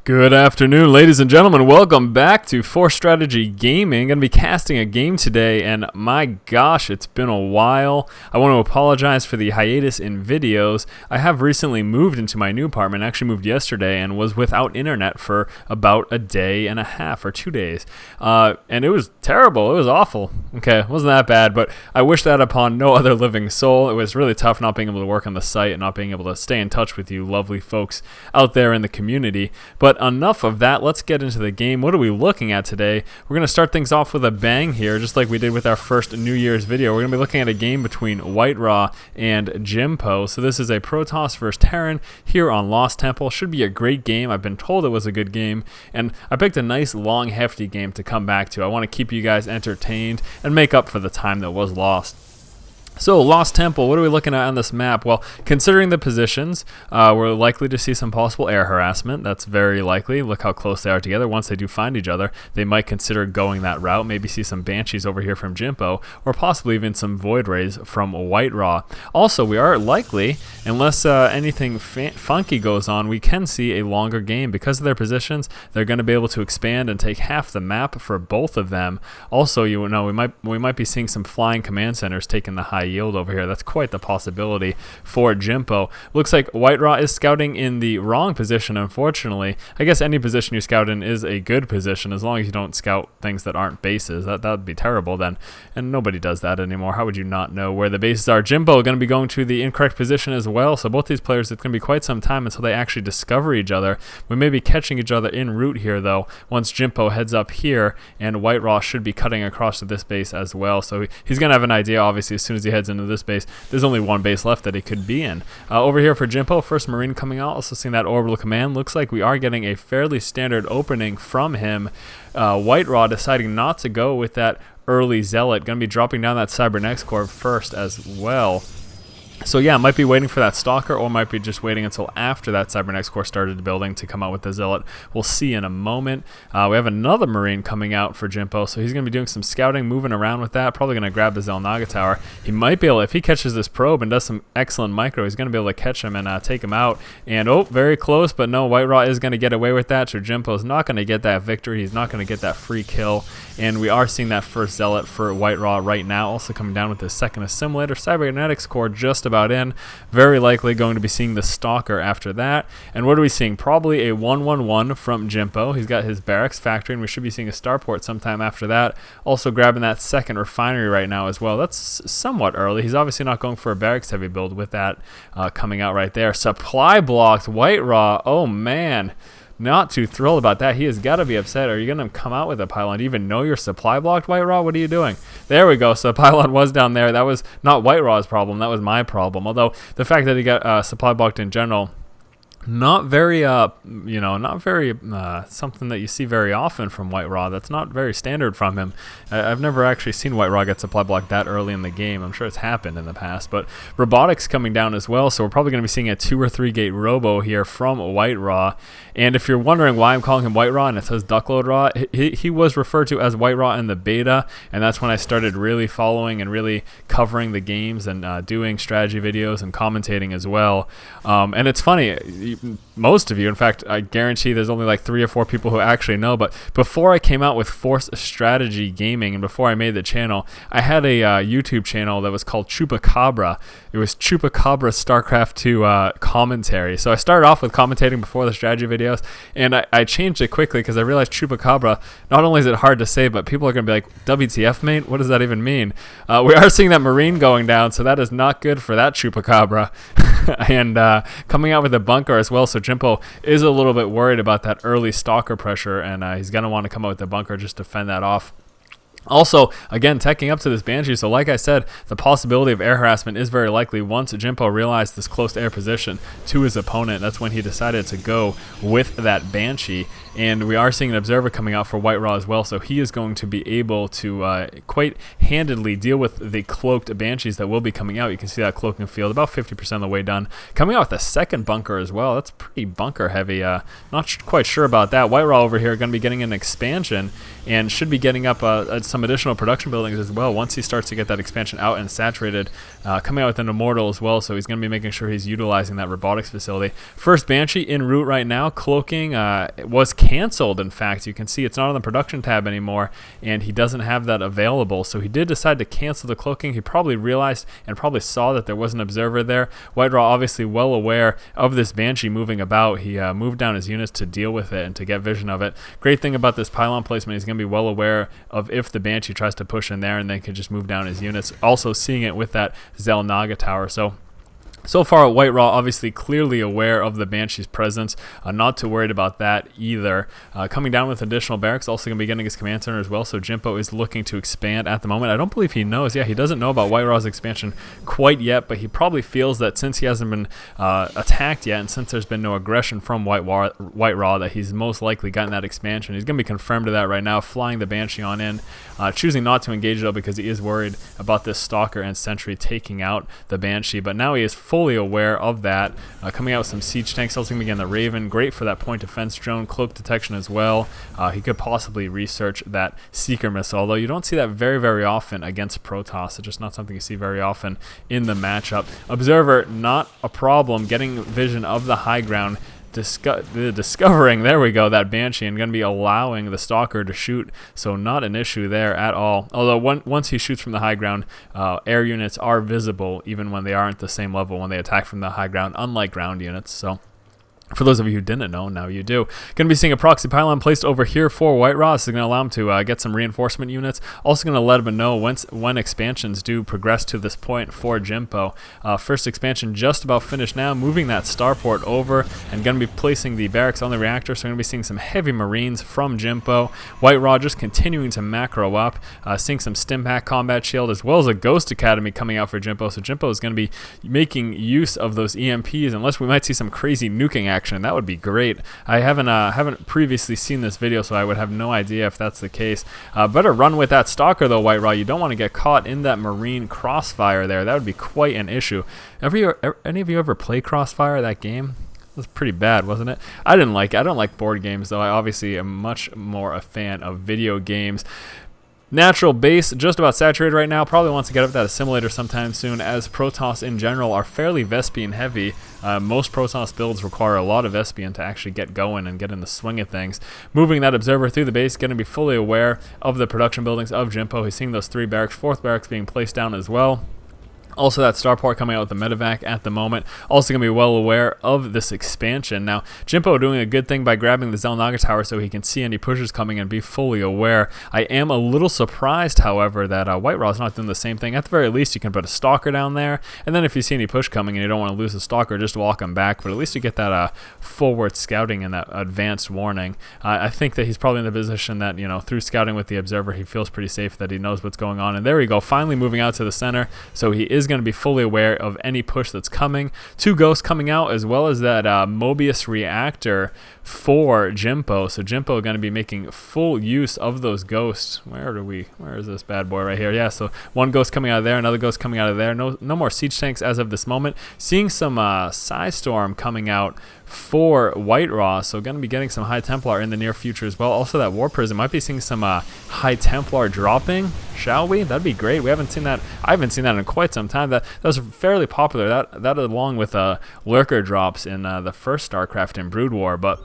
Good afternoon, ladies and gentlemen. Welcome back to Force Strategy Gaming. Going to be casting a game today, and my gosh, it's been a while. I want to apologize for the hiatus in videos. I have recently moved into my new apartment, actually moved yesterday, and was without internet for about a day and a half or 2 days. And it was terrible. It was awful. Okay, it wasn't that bad, but I wish that upon no other living soul. It was really tough not being able to work on the site and not being able to stay in touch with you lovely folks out there in the community. But enough of that. Let's get into the game. What are we looking at today? We're going to start things off with a bang here, just like we did with our first New Year's video. We're going to be looking at a game between WhiteRa and Jimpo. So this is a Protoss versus Terran here on Lost Temple. Should be a great game. I've been told it was a good game, and I picked a nice, long, hefty game to come back to. I want to keep you guys entertained and make up for the time that was lost. So, Lost Temple, what are we looking at on this map? Well, considering the positions, we're likely to see some possible air harassment. That's very likely. Look how close they are together. Once they do find each other, they might consider going that route. Maybe see some Banshees over here from Jimpo, or possibly even some Void Rays from WhiteRa. Also, we are likely, unless anything funky goes on, we can see a longer game. Because of their positions, they're going to be able to expand and take half the map for both of them. Also, you know, we might be seeing some flying command centers taking the high yield over here. That's quite the possibility for Jimpo. Looks like WhiteRa is scouting in the wrong position, unfortunately. I guess any position you scout in is a good position, as long as you don't scout things that aren't bases. That would be terrible then, and nobody does that anymore. How would you not know where the bases are? Jimpo going to be going to the incorrect position as well, so both these players, it's going to be quite some time until they actually discover each other. We may be catching each other en route here, though, once Jimpo heads up here, and WhiteRa should be cutting across to this base as well. So he's going to have an idea, obviously, as soon as he heads into this base. There's only one base left that he could be in. Over here for Jimpo, first Marine coming out, also seeing that orbital command. Looks like we are getting a fairly standard opening from him. WhiteRa deciding not to go with that early Zealot. Going to be dropping down that Cybernetics Core first as well. So yeah, might be waiting for that Stalker, or might be just waiting until after that Cybernetics Core started building to come out with the Zealot. We'll see in a moment. We have another Marine coming out for Jimpo, so he's going to be doing some scouting, moving around with that. Probably going to grab the Xel'Naga Tower. He might be able, if he catches this probe and does some excellent micro, he's going to be able to catch him and take him out. And oh, very close, but no, WhiteRa is going to get away with that, so Jimpo's not going to get that victory. He's not going to get that free kill. And we are seeing that first Zealot for WhiteRa right now, also coming down with the second Assimilator. Cybernetics Core just about in. Very likely going to be seeing the Stalker after that. And what are we seeing? Probably a 1-1-1 from Jimpo. He's got his barracks factory, and we should be seeing a starport sometime after that. Also grabbing that second refinery right now as well. That's somewhat early. He's obviously not going for a barracks heavy build with that coming out right there. Supply blocked WhiteRa. Oh man. Not too thrilled about that. He has got to be upset. Are you going to come out with a pylon? Do you even know you're supply blocked, WhiteRa? What are you doing? There we go. So the pylon was down there. That was not WhiteRa's problem. That was my problem. Although the fact that he got supply blocked in general, not very, not very something that you see very often from WhiteRa. That's not very standard from him. I've never actually seen WhiteRa get supply blocked that early in the game. I'm sure it's happened in the past, but robotics coming down as well. So we're probably going to be seeing a 2 or 3 gate robo here from WhiteRa. And if you're wondering why I'm calling him WhiteRa and it says Duckload Ra, he was referred to as WhiteRa in the beta, and that's when I started really following and really covering the games and doing strategy videos and commentating as well. And it's funny. Most of you, in fact, I guarantee there's only like 3 or 4 people who actually know, but before I came out with Force Strategy Gaming and before I made the channel, I had a YouTube channel that was called Chupacabra. It was Chupacabra StarCraft 2 commentary. So I started off with commentating before the strategy videos, and I changed it quickly because I realized Chupacabra, not only is it hard to say, but people are going to be like, WTF, mate? What does that even mean? We are seeing that Marine going down, so that is not good for that Chupacabra. And coming out with a bunker as well, so Jimpo is a little bit worried about that early Stalker pressure, and he's going to want to come out with the bunker just to fend that off. Also, again, teching up to this Banshee, so like I said, the possibility of air harassment is very likely. Once Jimpo realized this close to air position to his opponent, that's when he decided to go with that Banshee. And we are seeing an observer coming out for WhiteRa as well, so he is going to be able to quite handedly deal with the cloaked Banshees that will be coming out. You can see that cloaking field about 50% of the way done. Coming out with a second bunker as well. That's pretty bunker heavy. Not quite sure about that. WhiteRa over here going to be getting an expansion and should be getting up some some additional production buildings as well once he starts to get that expansion out and saturated, coming out with an Immortal as well, so he's going to be making sure he's utilizing that robotics facility. First Banshee en route right now. Cloaking was canceled, in fact. You can see it's not on the production tab anymore, and he doesn't have that available, so he did decide to cancel the cloaking. He probably realized and probably saw that there was an observer there. WhiteRa obviously well aware of this Banshee moving about. He moved down his units to deal with it and to get vision of it. Great thing about this pylon placement, he's going to be well aware of if the Banshee tries to push in there, and then can just move down his units. Also seeing it with that Xel'Naga tower. So far, WhiteRa obviously clearly aware of the Banshee's presence, not too worried about that either. Coming down with additional barracks, also going to be getting his command center as well, so Jimpo is looking to expand at the moment. I don't believe he knows. Yeah, he doesn't know about WhiteRa's expansion quite yet, but he probably feels that since he hasn't been attacked yet, and since there's been no aggression from WhiteRa, that he's most likely gotten that expansion. He's going to be confirmed to that right now, flying the Banshee on in, choosing not to engage though because he is worried about this Stalker and Sentry taking out the Banshee, but now he is fully aware of that. Coming out with some siege tanks, also going to be getting the Raven, great for that point defense drone, cloak detection as well. He could possibly research that Seeker missile, although you don't see that very often against Protoss. It's just not something you see very often in the matchup. Observer, not a problem, getting vision of the high ground. Discovering, there we go, that Banshee, and going to be allowing the Stalker to shoot, so not an issue there at all. Although once he shoots from the high ground, air units are visible even when they aren't the same level when they attack from the high ground, unlike ground units. So for those of you who didn't know, now you do. Going to be seeing a proxy pylon placed over here for WhiteRa. This is going to allow him to get some reinforcement units. Also going to let him know when expansions do progress to this point for Jimpo. First expansion just about finished now, moving that starport over and going to be placing the barracks on the reactor. So we're going to be seeing some heavy Marines from Jimpo. WhiteRa just continuing to macro up, seeing some Stimpak combat shield as well as a Ghost Academy coming out for Jimpo. So Jimpo is going to be making use of those EMPs, unless we might see some crazy nuking action. That would be great. I haven't previously seen this video, so I would have no idea if that's the case. Better run with that Stalker though, WhiteRa. You don't want to get caught in that Marine crossfire there. That would be quite an issue. Any of you ever play Crossfire, that game? It was pretty bad, wasn't it? I didn't like it. I don't like board games though. I obviously am much more a fan of video games. Natural base just about saturated right now. Probably wants to get up that assimilator sometime soon, as Protoss in general are fairly Vespian heavy. Most Protoss builds require a lot of Vespian to actually get going and get in the swing of things. Moving that observer through the base, going to be fully aware of the production buildings of Jimpo. He's seeing those 3 barracks, 4th barracks being placed down as well. Also, that starport coming out with the medevac at the moment. Also going to be well aware of this expansion. Now, Jimpo doing a good thing by grabbing the Xel'Naga tower so he can see any pushes coming and be fully aware. I am a little surprised, however, that WhiteRa is not doing the same thing. At the very least, you can put a Stalker down there, and then if you see any push coming and you don't want to lose the Stalker, just walk him back. But at least you get that forward scouting and that advanced warning. I think that he's probably in the position that, you know, through scouting with the observer, he feels pretty safe that he knows what's going on. And there we go, finally moving out to the center. So he is going to be fully aware of any push that's coming. 2 ghosts coming out, as well as that Mobius reactor for Jimpo. So Jimpo going to be making full use of those ghosts. Where is this bad boy right here? Yeah, so 1 ghost coming out of there, another ghost coming out of there. No more siege tanks as of this moment. Seeing some Psystorm coming out for WhiteRa, so going to be getting some High Templar in the near future as well. Also that War Prison, might be seeing some High Templar dropping, shall we? That'd be great. We haven't seen that. I haven't seen that in quite some time. That was fairly popular. That along with Lurker drops in the first StarCraft and Brood War, but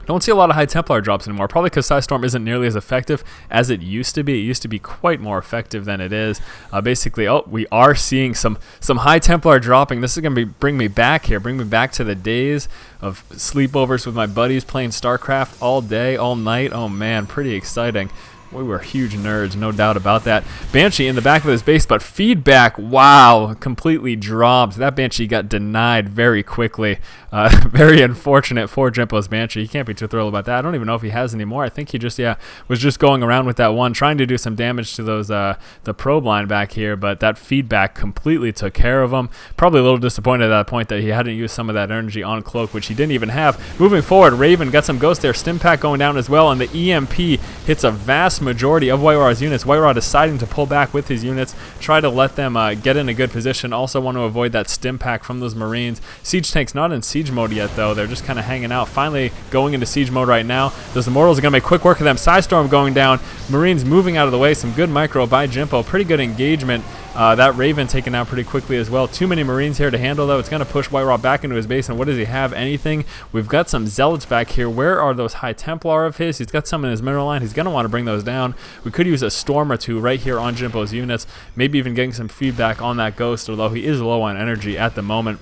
don't see a lot of High Templar drops anymore, probably because Psystorm isn't nearly as effective as it used to be. It used to be quite more effective than it is. Basically, we are seeing some High Templar dropping. This is going to bring me back here, bring me back to the days of sleepovers with my buddies playing StarCraft all day, all night. Oh man, pretty exciting. We were huge nerds, no doubt about that. Banshee in the back of his base, but feedback, wow, completely dropped. That Banshee got denied very quickly. Very unfortunate for Jimpo's Banshee. He can't be too thrilled about that. I don't even know if he has any more. I think he just, was just going around with that one, trying to do some damage to those the probe line back here, but that feedback completely took care of him. Probably a little disappointed at that point that he hadn't used some of that energy on Cloak, which he didn't even have. Moving forward, Raven got some ghosts there. Stimpak going down as well, and the EMP hits a vast vast majority of WhiteRa's units. WhiteRa deciding to pull back with his units, try to let them get in a good position. Also want to avoid that stim pack from those Marines. Siege tanks not in siege mode yet, though. They're just kind of hanging out. Finally going into siege mode right now. Those Immortals are going to make quick work of them. Psystorm going down. Marines moving out of the way. Some good micro by Jimpo. Pretty good engagement. That Raven taken out pretty quickly as well. Too many Marines here to handle, though. It's going to push WhiteRa back into his base. And what does he have? Anything? We've got some Zealots back here. Where are those High Templar of his? He's got some in his mineral line. He's going to want to bring those down. We could use a Storm or two right here on Jimpo's units. Maybe even getting some feedback on that Ghost, although he is low on energy at the moment.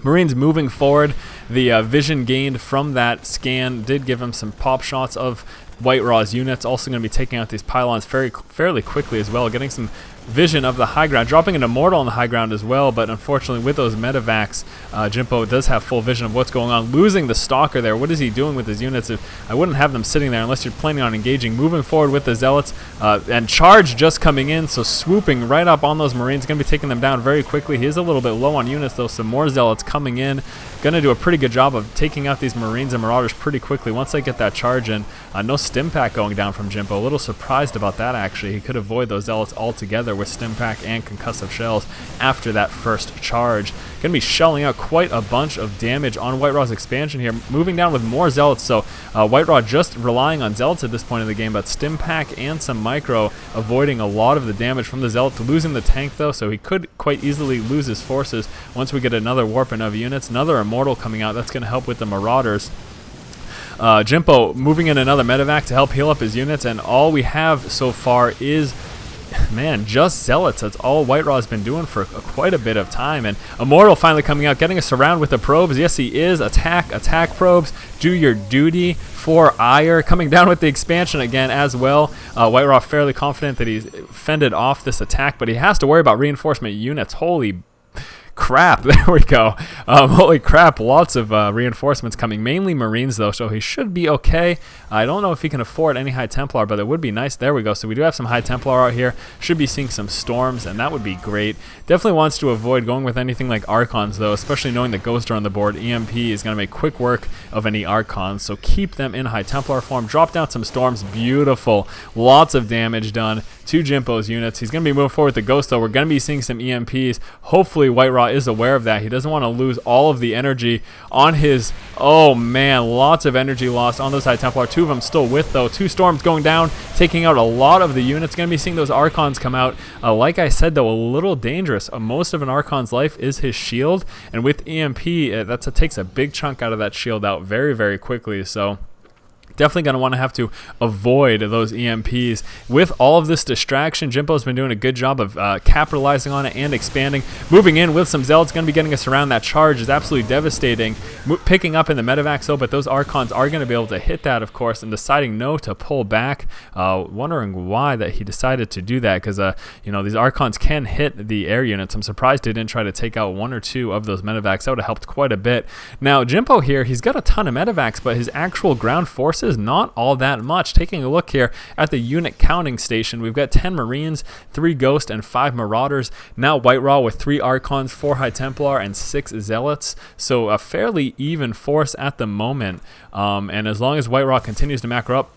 Marines moving forward. The vision gained from that scan did give him some pop shots of WhiteRa's units. Also going to be taking out these pylons fairly quickly as well, getting some vision of the high ground, dropping an Immortal on the high ground as well, but unfortunately with those medevacs, Jimpo does have full vision of what's going on. Losing the Stalker there. What is he doing with his units? I wouldn't have them sitting there unless you're planning on engaging. Moving forward with the Zealots, and Charge just coming in, so swooping right up on those Marines. Going to be taking them down very quickly. He is a little bit low on units, though. Some more Zealots coming in. Going to do a pretty good job of taking out these Marines and Marauders pretty quickly once they get that charge in. No stim pack going down from Jimpo. A little surprised about that, actually. He could avoid those Zealots altogether with stim pack and concussive shells after that first charge. Going to be shelling out quite a bunch of damage on WhiteRa's expansion here. Moving down with more Zealots, so WhiteRa just relying on Zealots at this point in the game, but stim pack and some micro avoiding a lot of the damage from the Zealots. Losing the tank, though, so he could quite easily lose his forces once we get another warping of units. Another Immortal coming out. That's going to help with the Marauders. Jimpo moving in another medevac to help heal up his units, and all we have so far is, man, just Zealots. That's all WhiteRa's been doing for quite a bit of time. And Immortal finally coming out, getting us around with the probes. Yes, he is. Attack probes. Do your duty for ire. Coming down with the expansion again as well. WhiteRa fairly confident that he's fended off this attack, but he has to worry about reinforcement units. Holy crap, there we go. Holy crap, lots of reinforcements coming, mainly Marines though, so he should be okay. I don't know if he can afford any High Templar, but it would be nice. There we go. So we do have some High Templar out here. Should be seeing some Storms, and that would be great. Definitely wants to avoid going with anything like Archons though, especially knowing the Ghost are on the board. EMP is going to make quick work of any Archons, so keep them in High Templar form. Drop down some Storms. Beautiful. Lots of damage done to Jimpo's units. He's going to be moving forward with the Ghost though. We're going to be seeing some EMPs. Hopefully WhiteRa is aware of that. He doesn't want to lose all of the energy on his, oh man, lots of energy lost on those High Templar. Two of them still with though. Two Storms going down, taking out a lot of the units. Going to be seeing those Archons come out. Like I said though, a little dangerous. Most of an Archon's life is his shield, and with EMP, that takes a big chunk out of that shield out very quickly. So definitely going to want to have to avoid those EMPs. With all of this distraction, Jimpo's been doing a good job of capitalizing on it and expanding. Moving in with some Zealots, going to be getting us around. That charge is absolutely devastating. Picking up in the medevacs though, but those Archons are going to be able to hit that, of course, and deciding no to pull back. Wondering why that he decided to do that, because you know, these Archons can hit the air units. I'm surprised he didn't try to take out one or two of those medevacs. That would have helped quite a bit. Now Jimpo here, he's got a ton of medevacs, but his actual ground forces not all that much. Taking a look here at the unit counting station, we've got 10 Marines, 3 Ghost, and 5 Marauders. Now WhiteRa with 3 Archons, 4 High Templar, and 6 Zealots. So a fairly even force at the moment. And as long as WhiteRa continues to macro up,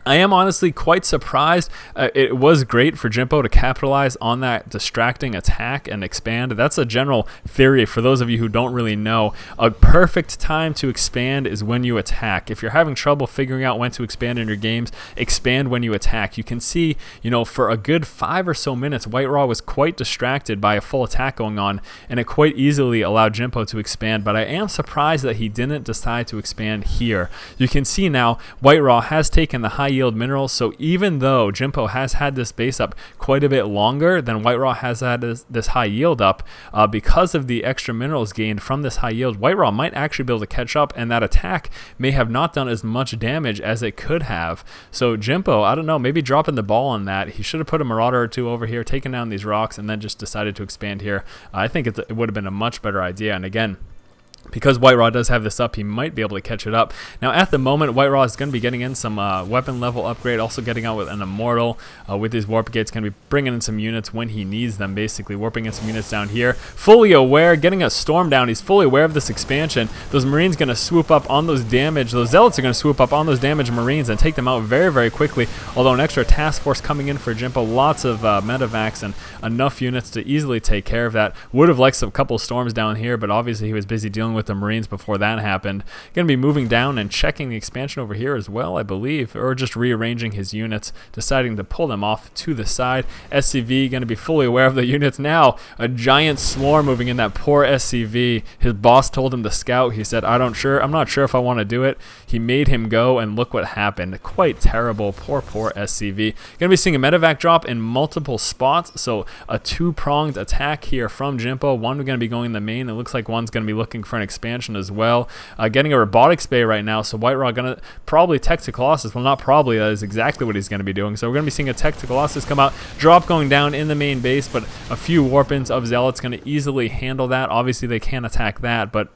I am honestly quite surprised. It was great for Jimpo to capitalize on that distracting attack and expand. That's a general theory for those of you who don't really know. A perfect time to expand is when you attack. If you're having trouble figuring out when to expand in your games, expand when you attack. You can see, you know, for a good 5 or so minutes, WhiteRa was quite distracted by a full attack going on, and it quite easily allowed Jimpo to expand, but I am surprised that he didn't decide to expand here. You can see now WhiteRa has taken the high yield minerals, so even though Jimpo has had this base up quite a bit longer than WhiteRa has had this high yield up, because of the extra minerals gained from this high yield, WhiteRa might actually be able to catch up, and that attack may have not done as much damage as it could have. So Jimpo, I don't know, maybe dropping the ball on that. He should have put a Marauder or two over here, taken down these rocks, and then just decided to expand here. I think it would have been a much better idea. And again, because WhiteRa does have this up, he might be able to catch it up. Now, at the moment, WhiteRa is going to be getting in some weapon level upgrade, also getting out with an Immortal. With his Warp Gates, going to be bringing in some units when he needs them, basically. Warping in some units down here. Fully aware, getting a Storm down. He's fully aware of this expansion. Those Marines going to swoop up on those damage. Those Zealots are going to swoop up on those damaged Marines and take them out very, very quickly. Although an extra task force coming in for Jimpo. Lots of medevacs and enough units to easily take care of that. Would have liked a couple storms down here, but obviously he was busy dealing with the Marines before that happened. Going to be moving down and checking the expansion over here as well, I believe, or just rearranging his units, deciding to pull them off to the side. SCV going to be fully aware of the units now. A giant swarm moving in. That poor SCV. His boss told him to scout. He said, I'm not sure if I want to do it. He made him go, and look what happened. Quite terrible. Poor SCV. Going to be seeing a medevac drop in multiple spots, so a two-pronged attack here from Jimpo. One going to be going in the main. It looks like one's going to be looking for an expansion as well. Getting a robotics bay right now, so WhiteRa going to probably tech to Colossus. Well, not probably, that is exactly what he's going to be doing. So we're going to be seeing a tech to Colossus come out, drop going down in the main base, but a few warp-ins of Zealots going to easily handle that. Obviously, they can't attack that, but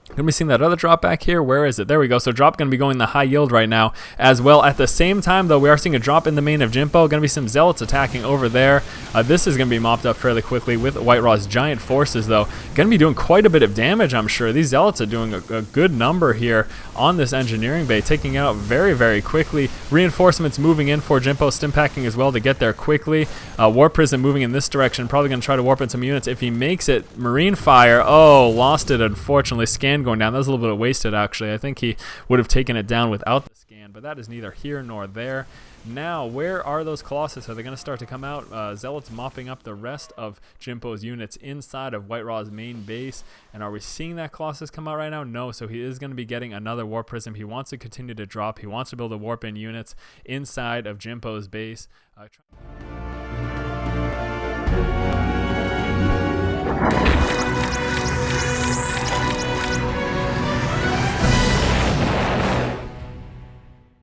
going to be seeing that other drop back here. Where is it? There we go. So drop going to be going the high yield right now as well. At the same time, though, we are seeing a drop in the main of Jimpo. Going to be some Zealots attacking over there. This is going to be mopped up fairly quickly with WhiteRa's giant forces, though. Going to be doing quite a bit of damage, I'm sure. These Zealots are doing a good number here on this engineering bay, taking it out very, very quickly. Reinforcements moving in for Jimpo, stim packing as well to get there quickly. Warp Prism moving in this direction. Probably going to try to warp in some units. If he makes it, Marine Fire. Oh, lost it, unfortunately. Scan going down. That was a little bit wasted, actually. I think he would have taken it down without the scan, but that is neither here nor there. Now, where are those Colossus? Are they going to start to come out? Zealots mopping up the rest of Jimpo's units inside of WhiteRa's main base. And are we seeing that Colossus come out right now? No, so he is going to be getting another Warp Prism. He wants to continue to drop. He wants to build a warp-in units inside of Jimpo's base.